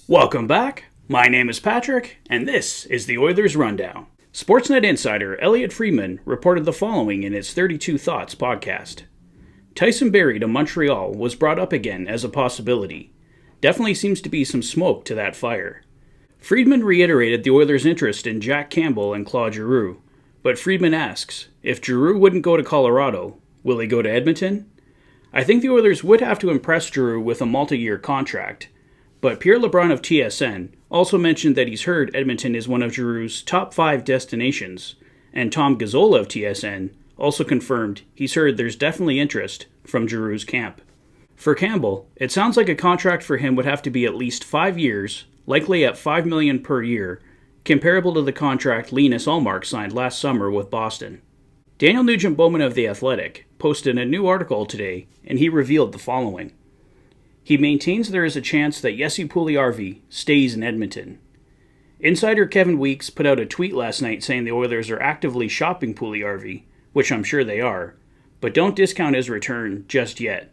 Welcome back. My name is Patrick, and this is the Oilers Rundown. Sportsnet insider Elliotte Friedman reported the following in his 32 Thoughts podcast. Tyson Barrie to Montreal was brought up again as a possibility. Definitely seems to be some smoke to that fire. Friedman reiterated the Oilers' interest in Jack Campbell and Claude Giroux, but Friedman asks, if Giroux wouldn't go to Colorado, will he go to Edmonton? I think the Oilers would have to impress Giroux with a multi-year contract, but Pierre LeBrun of TSN also mentioned that he's heard Edmonton is one of Giroux's top 5 destinations, and Tom Gazzola of TSN also confirmed he's heard there's definitely interest from Giroux's camp. For Campbell, it sounds like a contract for him would have to be at least 5 years, likely at $5 million per year, comparable to the contract Linus Ullmark signed last summer with Boston. Daniel Nugent-Bowman of The Athletic posted a new article today, and he revealed the following. He maintains there is a chance that Jesse Puljujarvi stays in Edmonton. Insider Kevin Weeks put out a tweet last night saying the Oilers are actively shopping Puljujarvi, which I'm sure they are, but don't discount his return just yet.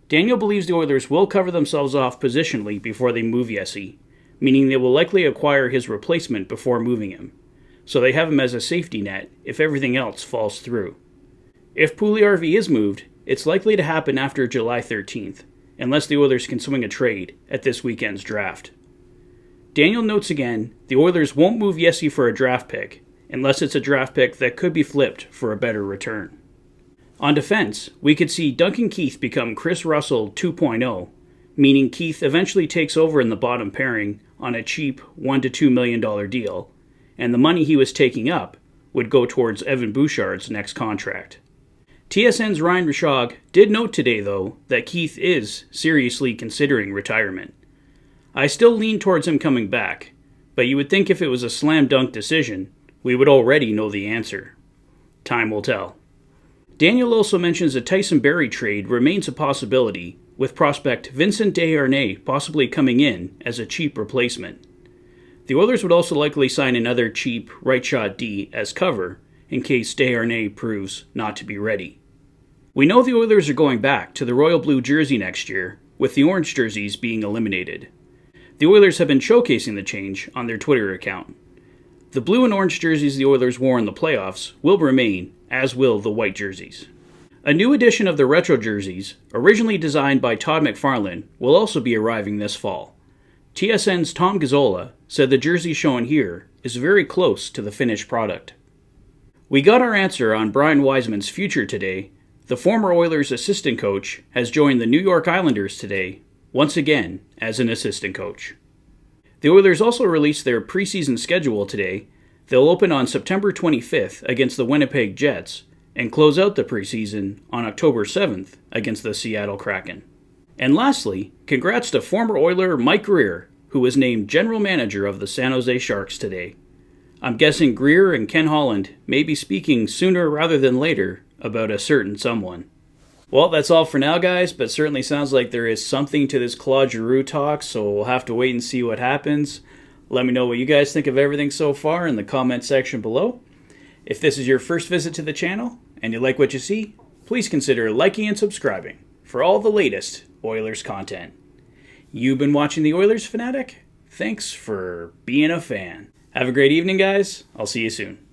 Daniel believes the Oilers will cover themselves off positionally before they move Jesse, meaning they will likely acquire his replacement before moving him, so they have him as a safety net if everything else falls through. If Puljujarvi is moved, it's likely to happen after July 13th, unless the Oilers can swing a trade at this weekend's draft. Daniel notes again, the Oilers won't move Jesse for a draft pick, unless it's a draft pick that could be flipped for a better return. On defense, we could see Duncan Keith become Chris Russell 2.0, meaning Keith eventually takes over in the bottom pairing on a cheap $1 to $2 million deal, and the money he was taking up would go towards Evan Bouchard's next contract. TSN's Ryan Rishaug did note today, though, that Keith is seriously considering retirement. I still lean towards him coming back, but you would think if it was a slam dunk decision, we would already know the answer. Time will tell. Daniel also mentions a Tyson Barrie trade remains a possibility, with prospect Vincent Desharnais possibly coming in as a cheap replacement. The Oilers would also likely sign another cheap right-shot D as cover, in case Desharnais proves not to be ready. We know the Oilers are going back to the royal blue jersey next year, with the orange jerseys being eliminated. The Oilers have been showcasing the change on their Twitter account. The blue and orange jerseys the Oilers wore in the playoffs will remain, as will the white jerseys. A new edition of the retro jerseys, originally designed by Todd McFarlane, will also be arriving this fall. TSN's Tom Gazzola said the jersey shown here is very close to the finished product. We got our answer on Brian Wiseman's future today. The former Oilers assistant coach has joined the New York Islanders today, once again as an assistant coach. The Oilers also released their preseason schedule today. They'll open on September 25th against the Winnipeg Jets and close out the preseason on October 7th against the Seattle Kraken. And lastly, congrats to former Oiler Mike Grier, who was named general manager of the San Jose Sharks today. I'm guessing Grier and Ken Holland may be speaking sooner rather than later about a certain someone. Well, that's all for now, guys, but certainly sounds like there is something to this Claude Giroux talk, so we'll have to wait and see what happens. Let me know what you guys think of everything so far in the comment section below. If this is your first visit to the channel and you like what you see, please consider liking and subscribing for all the latest Oilers content. You've been watching the Oilers Fanatic? Thanks for being a fan. Have a great evening, guys. I'll see you soon.